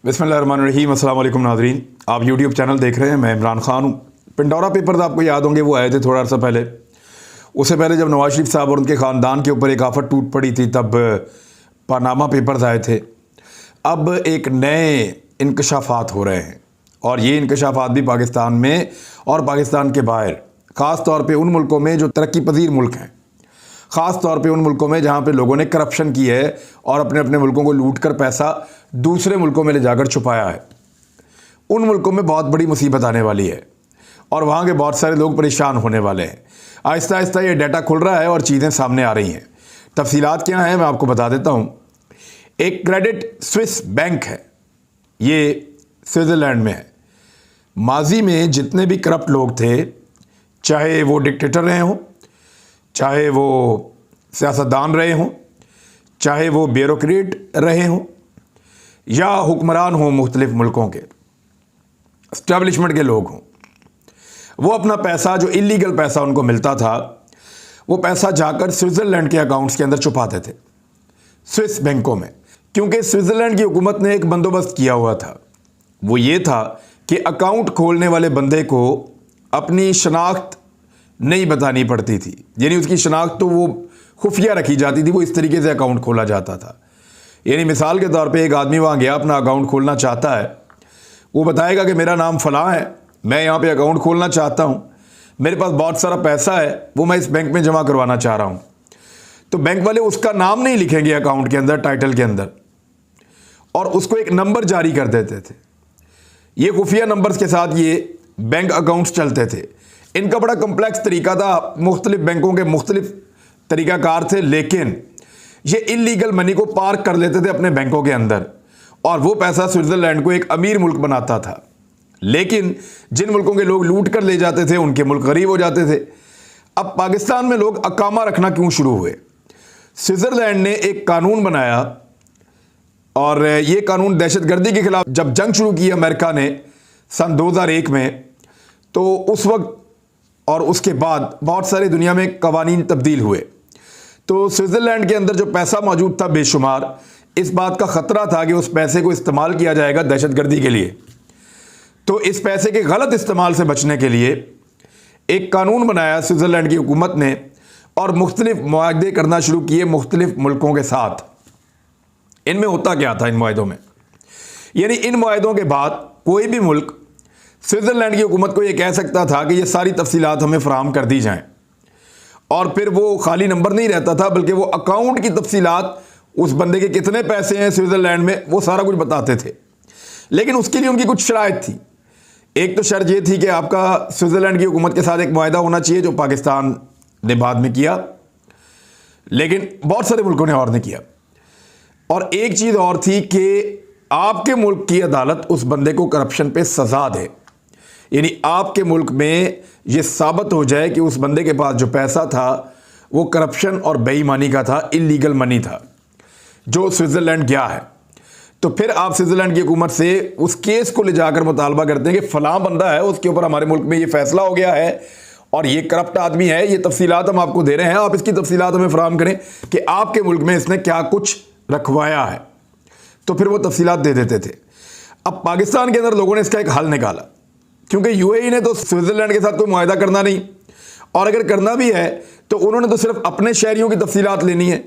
बिस्मिल्लाहिर्रहमानिर्रहीम। अस्सलाम वालेकुम नाज़रीन, आप यूट्यूब चैनल देख रहे हैं। मैं इमरान खान हूँ। पिंडोरा पेपर्स आपको याद होंगे, वो आए थे थोड़ा अर्सा पहले। उससे पहले जब नवाज शरीफ साहब और उनके ख़ानदान के ऊपर एक आफत टूट पड़ी थी, तब पानामा पेपर्स आए थे। अब एक नए इंकशाफात हो रहे हैं, और ये इंकशाफात भी पाकिस्तान में और पाकिस्तान के बाहर, ख़ास तौर पे उन मुल्कों में जो तरक्की पजीर मुल्क हैं, ख़ास तौर पे उन मुल्कों में जहाँ पे लोगों ने करप्शन की है और अपने अपने मुल्कों को लूट कर पैसा दूसरे मुल्कों में ले जाकर छुपाया है। उन मुल्कों में बहुत बड़ी मुसीबत आने वाली है और वहाँ के बहुत सारे लोग परेशान होने वाले हैं। आहिस्ता आहिस्ता ये डाटा खुल रहा है और चीज़ें सामने आ रही हैं। तफसीलात क्या हैं मैं आपको बता देता हूँ। एक क्रेडिट स्विस बैंक है, ये स्विट्ज़रलैंड में है। माजी में जितने भी करप्ट लोग थे, चाहे वो डिक्टेटर रहे हों, चाहे वो सियासतदान रहे हों, चाहे वो ब्यूरोक्रेट रहे हों, या हुक्मरान हों मुख्तलिफ मुल्कों के, इस्टेब्लिशमेंट के लोग हों, वो अपना पैसा, जो इलीगल पैसा उनको मिलता था, वो पैसा जाकर स्विट्ज़रलैंड के अकाउंट्स के अंदर छुपाते थे, स्विस बैंकों में। क्योंकि स्विट्ज़रलैंड की हुकूमत ने एक बंदोबस्त किया हुआ था। वो ये था कि अकाउंट खोलने वाले बंदे को अपनी शनाख्त नहीं बतानी पड़ती थी, यानी उसकी शनाख्त तो वो खुफिया रखी जाती थी। वो इस तरीके से अकाउंट खोला जाता था। यानी मिसाल के तौर पे एक आदमी वहाँ गया, अपना अकाउंट खोलना चाहता है, वो बताएगा कि मेरा नाम फ़लाँ है, मैं यहाँ पे अकाउंट खोलना चाहता हूँ, मेरे पास बहुत सारा पैसा है, वो मैं इस बैंक में जमा करवाना चाह रहा हूँ। तो बैंक वाले उसका नाम नहीं लिखेंगे अकाउंट के अंदर, टाइटल के अंदर, और उसको एक नंबर जारी कर देते थे। ये खुफिया नंबर्स के साथ ये बैंक अकाउंट्स चलते थे। इनका बड़ा कम्प्लेक्स तरीका था, मुख्तलिफ बैंकों के मुख्तलिफ तरीक़ाकार थे, लेकिन ये इलीगल मनी को पार्क कर लेते थे अपने बैंकों के अंदर, और वो पैसा स्विट्ज़रलैंड को एक अमीर मुल्क बनाता था। लेकिन जिन मुल्कों के लोग लूट कर ले जाते थे, उनके मुल्क गरीब हो जाते थे। अब पाकिस्तान में लोग अकामा रखना क्यों शुरू हुए? स्विट्ज़रलैंड ने एक कानून बनाया, और ये कानून दहशतगर्दी के खिलाफ जब जंग शुरू की अमेरिका ने सन 2001 में, तो उस वक्त और उसके बाद बहुत सारी दुनिया में कवानीन तब्दील हुए। तो स्विट्ज़रलैंड के अंदर जो पैसा मौजूद था बेशुमार, इस बात का ख़तरा था कि उस पैसे को इस्तेमाल किया जाएगा दहशतगर्दी के लिए। तो इस पैसे के गलत इस्तेमाल से बचने के लिए एक कानून बनाया स्विट्ज़रलैंड की हुकूमत ने, और मुख्तलिफ मुआहदे करना शुरू किए मुख्तलिफ मुल्कों के साथ। इनमें होता क्या था इन मुआहदों में? यानी इन मुआहदों के बाद कोई भी मुल्क स्विट्ज़रलैंड की हुकूमत को यह कह सकता था कि ये सारी तफसीलात हमें फराहम कर दी जाएं, और फिर वो खाली नंबर नहीं रहता था, बल्कि वो अकाउंट की तफसीलात, उस बंदे के कितने पैसे हैं स्विट्ज़रलैंड में, वो सारा कुछ बताते थे। लेकिन उसके लिए उनकी कुछ शराइत थी। एक तो शर्त ये थी कि आपका स्विट्ज़रलैंड की हुकूमत के साथ एक मुआहदा होना चाहिए, जो पाकिस्तान ने बाद में किया, लेकिन बहुत सारे मुल्कों ने और नहीं किया। और एक चीज़ और थी कि आपके मुल्क की अदालत उस बंदे को करप्शन पे सज़ा दे। यानी आपके मुल्क में ये साबित हो जाए कि उस बंदे के पास जो पैसा था वो करप्शन और बेईमानी का था, इलीगल मनी था, जो स्विट्ज़रलैंड गया है। तो फिर आप स्विट्ज़रलैंड की हुकूमत से उस केस को ले जाकर मुतालबा करते हैं कि फ़लाँ बंदा है, उसके ऊपर हमारे मुल्क में ये फ़ैसला हो गया है और ये करप्ट आदमी है, ये तफसीलात हम आपको दे रहे हैं, आप इसकी तफसीलात हमें फ़राहम करें कि आपके मुल्क में इसने क्या कुछ रखवाया है। तो फिर वो तफसीलात दे देते थे। अब पाकिस्तान के अंदर लोगों ने इसका एक हल निकाला, क्योंकि यूएई ने तो स्विट्ज़रलैंड के साथ कोई मुआहदा करना नहीं, और अगर करना भी है तो उन्होंने तो सिर्फ अपने शहरियों की तफसीलात लेनी है,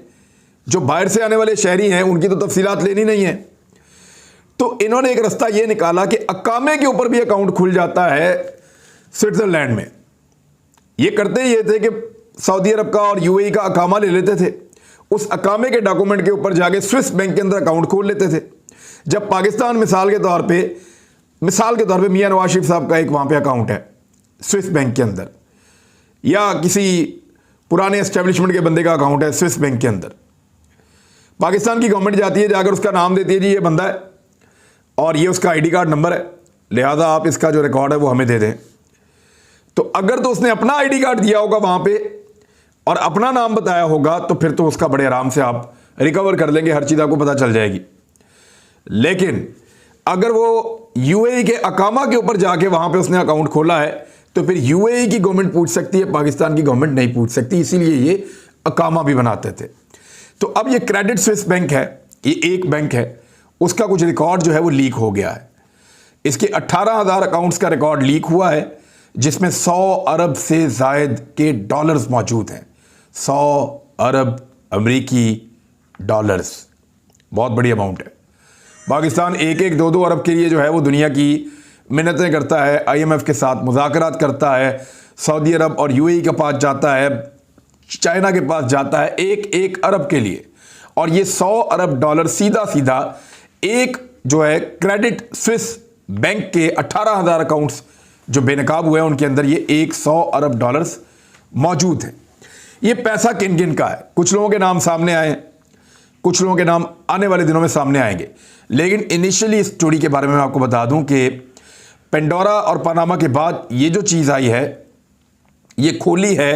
जो बाहर से आने वाले शहरी हैं उनकी तो तफसीलात लेनी नहीं है। तो इन्होंने एक रास्ता ये निकाला कि अकामे के ऊपर भी अकाउंट खुल जाता है स्विट्ज़रलैंड में। ये करते ये थे कि सऊदी अरब का और यूएई का अकामा ले लेते थे, उस अकामे के डॉक्यूमेंट के ऊपर जाके स्विस बैंक के अंदर अकाउंट खोल लेते थे। जब पाकिस्तान मिसाल के तौर पे मियां नवाज शरीफ साहब का एक वहाँ पे अकाउंट है स्विस बैंक के अंदर, या किसी पुराने एस्टेब्लिशमेंट के बंदे का अकाउंट है स्विस बैंक के अंदर, पाकिस्तान की गवर्नमेंट जाती है, जाकर उसका नाम देती है, जी ये बंदा है और ये उसका आईडी कार्ड नंबर है, लिहाजा आप इसका जो रिकॉर्ड है वो हमें दे दें। तो अगर तो उसने अपना आईडी कार्ड दिया होगा वहाँ पे और अपना नाम बताया होगा, तो फिर तो उसका बड़े आराम से आप रिकवर कर लेंगे, हर चीज़ आपको पता चल जाएगी। लेकिन अगर वो यूएई के अकामा के ऊपर जाके वहाँ पे उसने अकाउंट खोला है, तो फिर यूएई की गवर्नमेंट पूछ सकती है, पाकिस्तान की गवर्नमेंट नहीं पूछ सकती, इसीलिए ये अकामा भी बनाते थे। तो अब ये क्रेडिट स्विस बैंक है, ये एक बैंक है, उसका कुछ रिकॉर्ड जो है वो लीक हो गया है। इसके 18,000 अकाउंट्स का रिकॉर्ड लीक हुआ है, जिसमें 100 अरब से जायद के डॉलर्स मौजूद हैं। 100 अरब अमेरिकी डॉलर्स, बहुत बड़ी अमाउंट है। पाकिस्तान 1-1, 2-2 अरब के लिए जो है वो दुनिया की मिन्नतें करता है, IMF के साथ मुज़ाकरात करता है, सऊदी अरब और UAE के पास जाता है, चाइना के पास जाता है 1-1 अरब के लिए। और ये 100 अरब डॉलर सीधा सीधा एक जो है क्रेडिट स्विस बैंक के 18,000 अकाउंट्स जो बेनकाब हुए हैं उनके अंदर ये 100 अरब डॉलर्स मौजूद हैं। ये पैसा किन किन का है? कुछ लोगों के नाम सामने आए हैं, कुछ लोगों के नाम आने वाले दिनों में सामने आएंगे। लेकिन इनिशियली इस स्टोरी के बारे में मैं आपको बता दूं कि पेंडोरा और पनामा के बाद ये जो चीज़ आई है, ये खोली है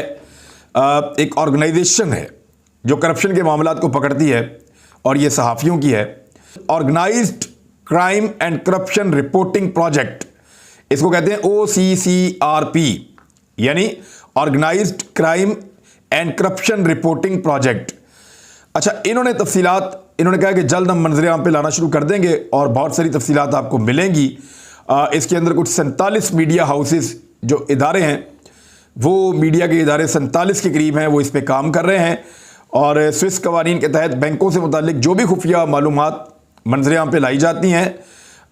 एक ऑर्गेनाइजेशन है जो करप्शन के मामलात को पकड़ती है, और ये सहाफ़ियों की है। Organised crime and corruption reporting project, इसको कहते हैं OCCRP, यानी organised crime and corruption reporting project. अच्छा, इन्होंने कहा कि जल्द हम मंजर आम पे लाना शुरू कर देंगे और बहुत सारी तफसीलात आपको मिलेंगी। इसके अंदर कुछ 47 मीडिया हाउसेस जो इदारे हैं, वो मीडिया के इदारे 47 के करीब हैं, वो इस पे काम कर रहे हैं। और स्विस कवानीन के तहत बैंकों से मुतालिक जो भी खुफिया मालूमात मंजर आम पे लाई जाती हैं,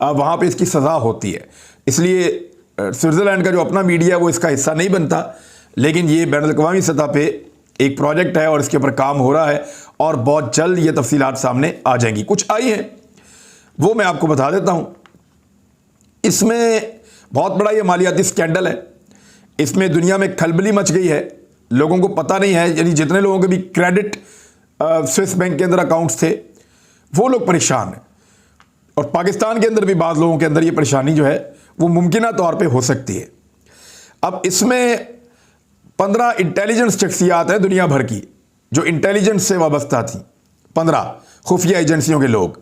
वहाँ पे इसकी सज़ा होती है। इसलिए स्विट्ज़रलैंड का जो अपना मीडिया है वो इसका हिस्सा नहीं बनता, लेकिन ये बैनुल-अक़वामी सतह पे एक प्रोजेक्ट है और इसके ऊपर काम हो रहा है, और बहुत जल्द ये तफसीलात सामने आ जाएंगी। कुछ आई हैं वो मैं आपको बता देता हूँ। इसमें बहुत बड़ा ये मालियाती स्कैंडल है, इसमें दुनिया में खलबली मच गई है, लोगों को पता नहीं है। यानी जितने लोगों के भी क्रेडिट स्विस बैंक के अंदर अकाउंट्स थे वो लोग परेशान हैं, और पाकिस्तान के अंदर भी बाज़ लोगों के अंदर ये परेशानी जो है वो मुमकिना तौर पे हो सकती है। अब इसमें 15 इंटेलिजेंस शख्सियात हैं दुनिया भर की जो इंटेलिजेंस से वाबस्ता थी। 15 खुफिया एजेंसियों के लोग,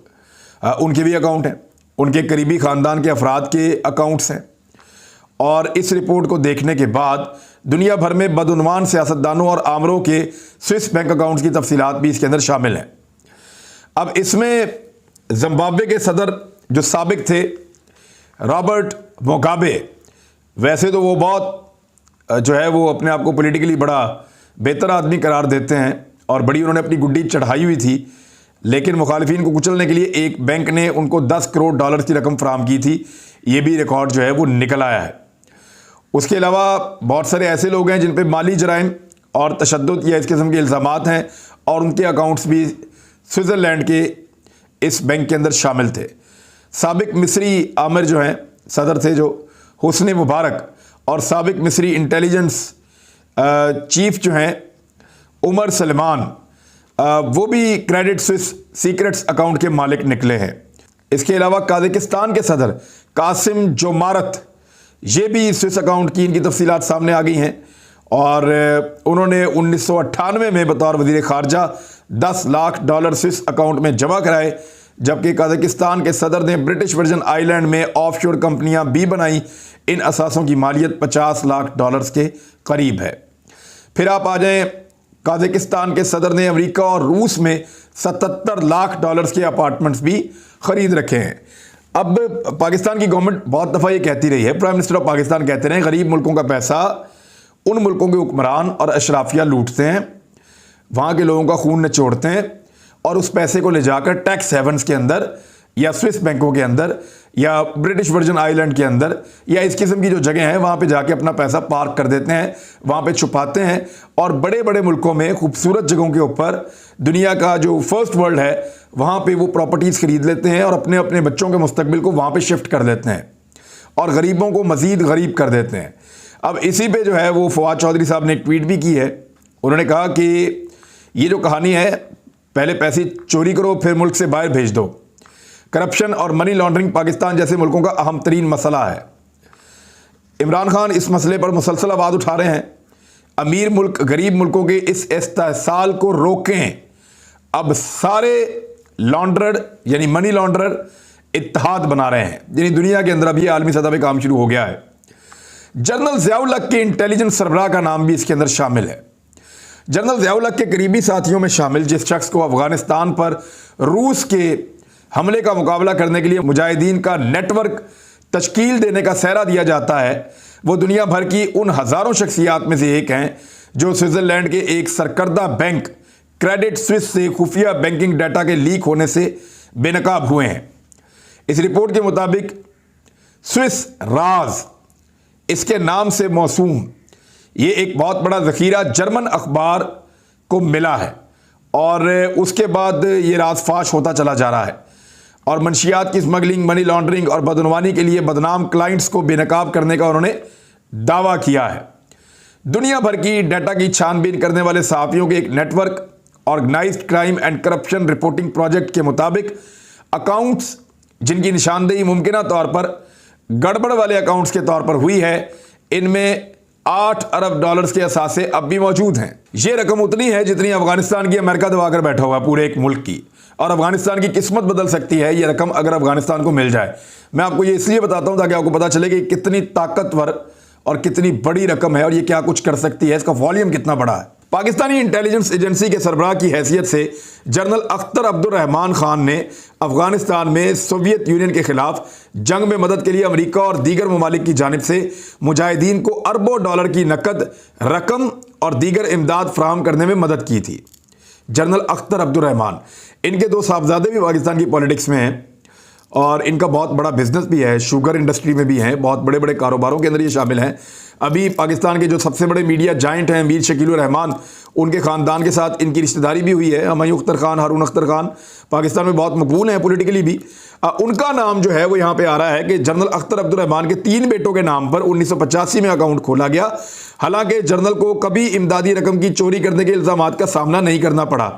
उनके भी अकाउंट हैं, उनके करीबी ख़ानदान के अफराद के अकाउंट्स हैं। और इस रिपोर्ट को देखने के बाद दुनिया भर में बदउनवान सियासतदानों और आमरों के स्विस बैंक अकाउंट्स की तफसीलात भी इसके अंदर शामिल हैं। अब इसमें जिम्बाब्वे के सदर जो साबिक थे रॉबर्ट मुगाबे, वैसे तो वो बहुत जो है वो अपने आप को पॉलिटिकली बड़ा बेहतर आदमी करार देते हैं और बड़ी उन्होंने अपनी गुड्डी चढ़ाई हुई थी, लेकिन मुखालिफिन को कुचलने के लिए एक बैंक ने उनको 10 करोड़ डॉलर की रकम फराहम की थी। ये भी रिकॉर्ड जो है वो निकल आया है। उसके अलावा बहुत सारे ऐसे लोग हैं जिन पे माली जराइम और तशद्दुद या इस किस्म के इल्ज़ामात हैं, और उनके अकाउंट्स भी स्विट्ज़रलैंड के इस बैंक के अंदर शामिल थे। साबिक मिस्री आमिर जो हैं सदर थे, जो हुस्ने मुबारक, और साबिक मिस्री इंटेलिजेंस चीफ जो हैं उमर सलमान, वो भी क्रेडिट स्विस सीक्रेट्स अकाउंट के मालिक निकले हैं। इसके अलावा काज़ाकिस्तान के सदर कासिम जोमारत, ये भी स्विस अकाउंट की इनकी तफसीलात सामने आ गई हैं, और उन्होंने 1998 में बतौर वज़ीर ख़ारजा 10 लाख डॉलर स्विस अकाउंट में जमा कराए, जबकि काज़ाकिस्तान के सदर ने ब्रिटिश वर्जन आइलैंड में ऑफशोर कंपनियां भी बनाई। इन असासों की मालियत 50 लाख डॉलर्स के करीब है। फिर आप आ जाएं, काज़ाकिस्तान के सदर ने अमेरिका और रूस में 77 लाख डॉलर्स के अपार्टमेंट्स भी ख़रीद रखे हैं। अब पाकिस्तान की गवर्नमेंट बहुत दफ़ा ये कहती रही है, प्राइम मिनिस्टर ऑफ पाकिस्तान कहते रहे, गरीब मुल्कों का पैसा उन मुल्कों के हुक्मरान और अशराफिया लूटते हैं, वहाँ के लोगों का खून निचोड़ते हैं, और उस पैसे को ले जाकर टैक्स हेवन्स के अंदर या स्विस बैंकों के अंदर या ब्रिटिश वर्जन आइलैंड के अंदर या इस किस्म की जो जगह हैं वहाँ पे जाके अपना पैसा पार्क कर देते हैं, वहाँ पे छुपाते हैं, और बड़े बड़े मुल्कों में खूबसूरत जगहों के ऊपर दुनिया का जो फर्स्ट वर्ल्ड है वहाँ पे वो प्रॉपर्टीज़ ख़रीद लेते हैं और अपने अपने बच्चों के मुस्तकबिल को वहाँ पे शिफ्ट कर देते हैं और गरीबों को मज़ीद गरीब कर देते हैं। अब इसी पे जो है वो फवाद चौधरी साहब ने एक ट्वीट भी की है। उन्होंने कहा कि ये जो कहानी है, पहले पैसे चोरी करो फिर मुल्क से बाहर भेज दो। करप्शन और मनी लॉन्ड्रिंग पाकिस्तान जैसे मुल्कों का अहम तरीन मसला है। इमरान खान इस मसले पर मुसलसल आवाज़ उठा रहे हैं। अमीर मुल्क गरीब मुल्कों के इस इस्तेहसाल को रोकें। अब सारे लॉन्ड्रर यानी मनी लॉन्ड्रर इत्तेहाद बना रहे हैं, यानी दुनिया के अंदर अभी आलमी सतह पे काम शुरू हो गया है। जनरल ज़ियाउल हक के इंटेलिजेंस सरबराह का नाम भी इसके अंदर शामिल है। जनरल ज़ियाउल हक के करीबी साथियों में शामिल जिस शख्स को अफगानिस्तान पर रूस के हमले का मुकाबला करने के लिए मुजाहिदीन का नेटवर्क तश्कील देने का सहरा दिया जाता है, वो दुनिया भर की उन हज़ारों शख्सियात में से एक हैं जो स्विट्ज़रलैंड के एक सरकर्दा बैंक क्रेडिट स्विस से खुफिया बैंकिंग डाटा के लीक होने से बेनकाब हुए हैं। इस रिपोर्ट के मुताबिक स्विस राज इसके नाम से मौसूम ये एक बहुत बड़ा ज़ख़ीरा जर्मन अखबार को मिला है और उसके बाद ये राज फाश होता चला जा रहा है और मंशियात की स्मगलिंग, मनी लॉन्ड्रिंग और बदनवानी के लिए बदनाम क्लाइंट्स को बेनकाब करने का उन्होंने दावा किया है। दुनिया भर की डाटा की छानबीन करने वाले सहाफ़ियों के एक network organised crime and corruption reporting project के मुताबिक अकाउंट्स जिनकी निशानदेही मुमकिना तौर पर गड़बड़ वाले अकाउंट्स के तौर पर हुई है, इनमें 8 अरब डॉलर्स के असासे अब भी मौजूद हैं। ये रकम उतनी है जितनी अफगानिस्तान की अमेरिका दबाकर बैठा हुआ है पूरे एक मुल्क की, और अफगानिस्तान की किस्मत बदल सकती है ये रकम अगर अफगानिस्तान को मिल जाए। मैं आपको ये इसलिए बताता हूं ताकि आपको पता चले कि कितनी ताकतवर और कितनी बड़ी रकम है और ये क्या कुछ कर सकती है, इसका वॉल्यूम कितना बड़ा है। पाकिस्तानी इंटेलिजेंस एजेंसी के सरबराह की हैसियत से जनरल अख्तर अब्दुर्रहमान खान ने अफगानिस्तान में सोवियत यूनियन के खिलाफ जंग में मदद के लिए अमेरिका और दीगर ममालिक की जानिब से मुजाहिदीन को अरबों डॉलर की नकद रकम और दीगर इमदाद फराहम करने में मदद की थी। जनरल अख्तर अब्दुर्रहमान, इनके 2 साहबजादे भी पाकिस्तान की पॉलिटिक्स में हैं और इनका बहुत बड़ा बिजनेस भी है, शुगर इंडस्ट्री में भी हैं, बहुत बड़े बड़े कारोबारों के अंदर ये शामिल हैं। अभी पाकिस्तान के जो सबसे बड़े मीडिया जाइंट हैं मीर शकील उर रहमान, उनके ख़ानदान के साथ इनकी रिश्तेदारी भी हुई है। हुमायूं अख्तर खान, हारून अख्तर खान पाकिस्तान में बहुत मकबूल हैं पॉलिटिकली भी। उनका नाम जो है वो यहाँ पे आ रहा है कि जनरल अख्तर अब्दुर्रहमान के 3 बेटों के नाम पर 1985 में अकाउंट खोला गया। हालांकि जनरल को कभी इमदादी रकम की चोरी करने के इल्ज़ामात का सामना नहीं करना पड़ा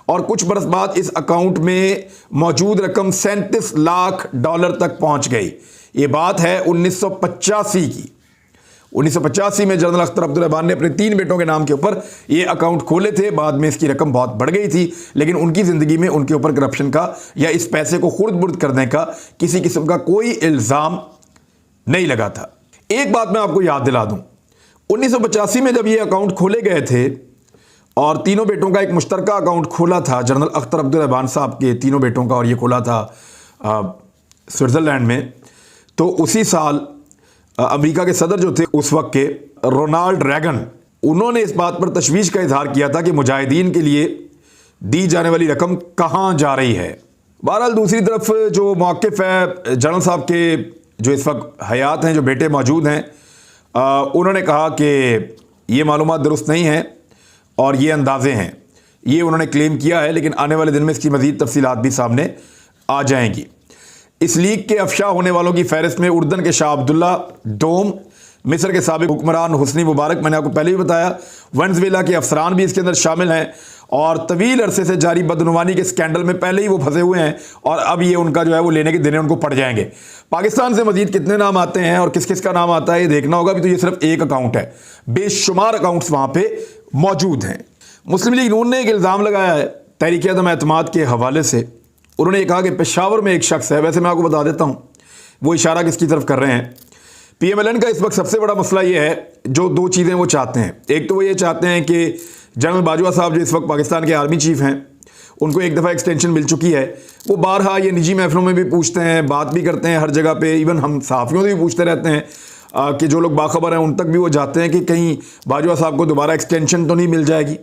और कुछ बरस बाद इस अकाउंट में मौजूद रकम 37 लाख डॉलर तक पहुंच गई। ये बात है 1985 की। 1985 में जनरल अख्तर अब्दुर्रहमान ने अपने 3 बेटों के नाम के ऊपर ये अकाउंट खोले थे। बाद में इसकी रकम बहुत बढ़ गई थी, लेकिन उनकी ज़िंदगी में उनके ऊपर करप्शन का या इस पैसे को खुर्द-बुर्द करने का किसी किस्म का कोई इल्ज़ाम नहीं लगा था। एक बात मैं आपको याद दिला दूं, 1985 में जब ये अकाउंट खोले गए थे और तीनों बेटों का एक मुश्तरका अकाउंट खोला था जनरल अख्तर अब्दुर्रहमान साहब के तीनों बेटों का, और ये खोला था स्विट्ज़रलैंड में, तो उसी साल अमेरिका के सदर जो थे उस वक्त के रोनाल्ड रैगन, उन्होंने इस बात पर तशवीश का इजहार किया था कि मुजाहिदीन के लिए दी जाने वाली रकम कहाँ जा रही है। बहरहाल दूसरी तरफ जो मौक़िफ़ है जनरल साहब के, जो इस वक्त हयात हैं, जो बेटे मौजूद हैं, उन्होंने कहा कि ये मालूमात दुरुस्त नहीं है और ये अंदाज़े हैं, ये उन्होंने क्लेम किया है, लेकिन आने वाले दिन में इसकी मज़ीद तफसीलात भी सामने आ जाएंगी। इस लीक के अफशा होने वालों की फहरिस्त में उर्दन के शाह अब्दुल्ला डोम, मिस्र के साबिक हुक्मरान हुस्नी मुबारक, मैंने आपको पहले भी बताया, वेनेज़ुएला के अफसरान भी इसके अंदर शामिल हैं और तवील अरसे से जारी बदनुमानी के स्कैंडल में पहले ही वो फंसे हुए हैं और अब ये उनका जो है वो लेने के दिन उनको पड़ जाएंगे। पाकिस्तान से मजीद कितने नाम आते हैं और किस किस का नाम आता है ये देखना होगा। भी तो ये सिर्फ एक अकाउंट है, बेशुमार अकाउंट्स वहाँ पर मौजूद हैं। मुस्लिम लीग नून ने एक इल्ज़ाम लगाया है तहरीक अदम एतमाद के हवाले से। उन्होंने कहा कि पेशावर में एक शख्स है, वैसे मैं आपको बता देता हूँ वो इशारा किसकी तरफ कर रहे हैं। PMLN का इस वक्त सबसे बड़ा मसला ये है, जो 2 चीज़ें वो चाहते हैं। एक तो वो ये चाहते हैं कि जनरल बाजवा साहब जो इस वक्त पाकिस्तान के आर्मी चीफ हैं, उनको एक दफ़ा एक्सटेंशन मिल चुकी है। वो बारहा ये निजी महफिलों में भी पूछते हैं, बात भी करते हैं हर जगह पे, इवन हम सहाफ़ियों से भी पूछते रहते हैं कि जो लोग बाखबर हैं उन तक भी वो जाते हैं कि कहीं बाजवा साहब को दोबारा एक्सटेंशन तो नहीं मिल जाएगी।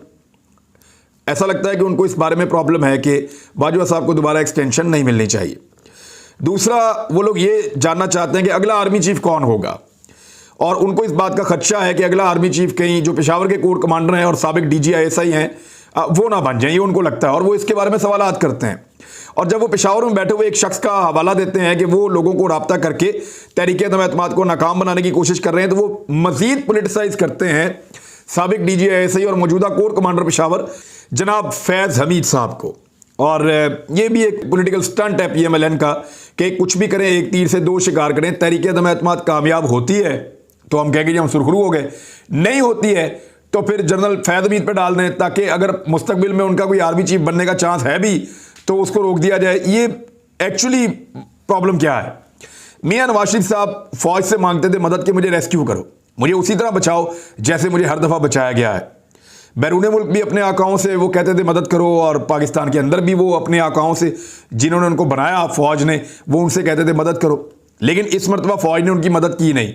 ऐसा लगता है कि उनको इस बारे में प्रॉब्लम है कि बाजवा साहब को दोबारा एक्सटेंशन नहीं मिलनी चाहिए। दूसरा, वो लोग ये जानना चाहते हैं कि अगला आर्मी चीफ कौन होगा, और उनको इस बात का खदशा है कि अगला आर्मी चीफ कहीं जो पेशावर के कोर कमांडर हैं और साबिक DGI हैं वो ना बन जाए, ये उनको लगता है और वो इसके बारे में सवालात करते हैं। और जब वो पेशावर में बैठे हुए एक शख्स का हवाला देते हैं कि वो लोगों को राब्ता करके तहरीक अदम एतमाद को नाकाम बनाने की कोशिश कर रहे हैं, तो वो मजीद पोलिटिसाइज करते हैं साबिक DGI और मौजूदा कोर कमांडर पेशावर जनाब फैज़ हमीद साहब को। और ये भी एक पॉलिटिकल स्टंट है PMLN का कि कुछ भी करें, एक तीर से 2 शिकार करें। तहरीक अदम एतमाद कामयाब होती है तो हम कहेंगे जी हम सुरखरू हो गए, नहीं होती है तो फिर जनरल फैज़ हमीद पे डाल दें, ताकि अगर मुस्तकबिल में उनका कोई आर्मी चीफ बनने का चांस है भी तो उसको रोक दिया जाए। ये एक्चुअली प्रॉब्लम क्या है, मियां नवाज शरीफ साहब फौज से मांगते थे मदद के मुझे रेस्क्यू करो, मुझे उसी तरह बचाओ जैसे मुझे हर दफ़ा बचाया गया है। बैरून मुल्क भी अपने आकाओं से वो कहते थे मदद करो, और पाकिस्तान के अंदर भी वो अपने आकाओं से जिन्होंने उनको बनाया फ़ौज ने, वो उनसे कहते थे मदद करो। लेकिन इस मरतबा फ़ौज ने उनकी मदद की नहीं,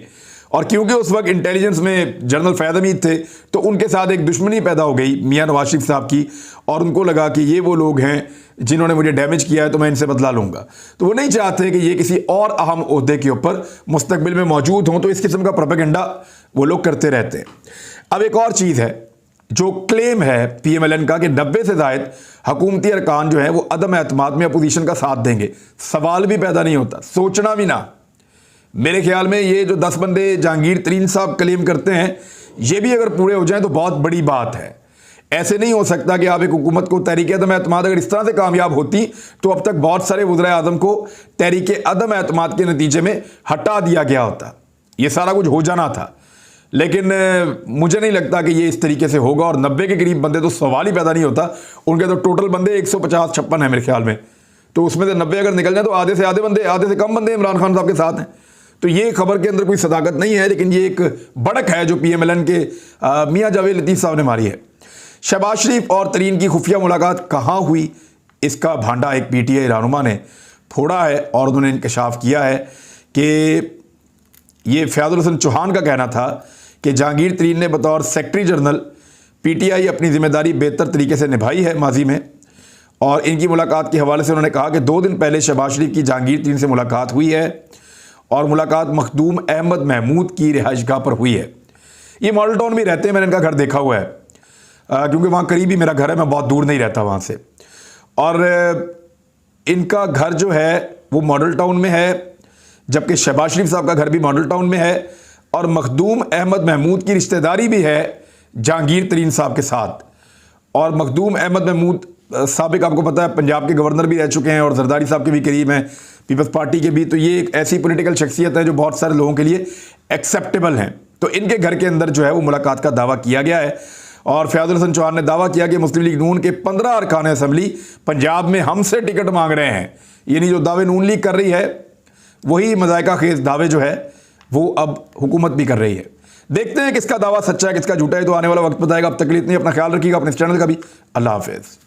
और क्योंकि उस वक्त इंटेलिजेंस में जनरल फैद हमीद थे तो उनके साथ एक दुश्मनी पैदा हो गई मियां नवाज शरीफ साहब की, और उनको लगा कि ये वो लोग हैं जिन्होंने मुझे डैमेज किया है तो मैं इनसे बदला लूँगा। तो वो नहीं चाहते कि ये किसी और अहम ओहदे के ऊपर मुस्तकबिल में मौजूद हों, तो इस किस्म का प्रोपेगेंडा वो लोग करते रहते हैं। अब एक और चीज़ है जो क्लेम है PMLN का कि 90 से ज़ायद हुकूमती अरकान जो है वो अदम एतमाद में अपोजिशन का साथ देंगे। सवाल भी पैदा नहीं होता, सोचना भी ना। मेरे ख्याल में ये जो 10 बंदे जहांगीर तरीन साहब क्लेम करते हैं, ये भी अगर पूरे हो जाएं तो बहुत बड़ी बात है। ऐसे नहीं हो सकता कि आप एक हुकूमत को तहरीक अदम एतमाद अगर इस तरह से कामयाब होती तो अब तक बहुत सारे वज़ीर आज़म को तहरीक अदम एतमाद के नतीजे में हटा दिया गया होता, ये सारा कुछ हो जाना था। लेकिन मुझे नहीं लगता कि ये इस तरीके से होगा, और 90 के करीब बंदे तो सवाल ही पैदा नहीं होता। उनके तो टोटल बंदे 150-56 है मेरे ख्याल में, तो उसमें से 90 अगर निकल जाए तो आधे से आधे बंदे, आधे से कम बंदे इमरान खान साहब के साथ हैं। तो ये खबर के अंदर कोई सदाकत नहीं है, लेकिन ये एक भड़क है जो PMLN के मियां जावेद लतीफ़ साहब ने मारी है। शहबाज शरीफ और तरीन की खुफिया मुलाकात कहाँ हुई, इसका भांडा एक PTI रहनुमा ने फोड़ा है, और उन्होंने इंकशाफ किया है कि ये फ़याज़ुल हसन चौहान का कहना था कि जहांगीर तरीन ने बतौर सेक्रेटरी जनरल PTI अपनी ज़िम्मेदारी बेहतर तरीके से निभाई है माजी में। और इनकी मुलाकात के हवाले से उन्होंने कहा कि 2 दिन पहले शहबाज शरीफ की जहांगीर तरीन से मुलाकात हुई है, और मुलाकात मखदूम अहमद महमूद की रिहाइशगाह पर हुई है। ये मॉडल टाउन में रहते हैं, मैंने इनका घर देखा हुआ है, क्योंकि वहाँ करीब ही मेरा घर है, मैं बहुत दूर नहीं रहता वहाँ से। और इनका घर जो है वो मॉडल टाउन में है, जबकि शहबाज शरीफ साहब का घर भी मॉडल टाउन में है, और मखदूम अहमद महमूद की रिश्तेदारी भी है जहांगीर तरीन साहब के साथ। और मखदूम अहमद महमूद साबिक, आपको पता है, पंजाब के गवर्नर भी रह चुके हैं, और जरदारी साहब के भी करीब हैं, पीपल्स पार्टी के भी। तो ये एक ऐसी पॉलिटिकल शख्सियत है जो बहुत सारे लोगों के लिए एक्सेप्टेबल हैं। तो इनके घर के अंदर जो है वो मुलाकात का दावा किया गया है, और फ़याज़ुल हसन चौहान ने दावा किया कि मुस्लिम लीग नून के 15 अरकान असम्बली पंजाब में हमसे टिकट मांग रहे हैं। यानी जो दावे नून लीग कर रही है वही मज़ायका खेज दावे जो है वो अब हुकूमत भी कर रही है। देखते हैं किसका दावा सच्चा है किसका झूठा है, तो आने वाला वक्त बताएगा। अब तक के लिए इतनी, अपना ख्याल रखिएगा, अपने इस चैनल का भी। अल्लाह हाफिज़।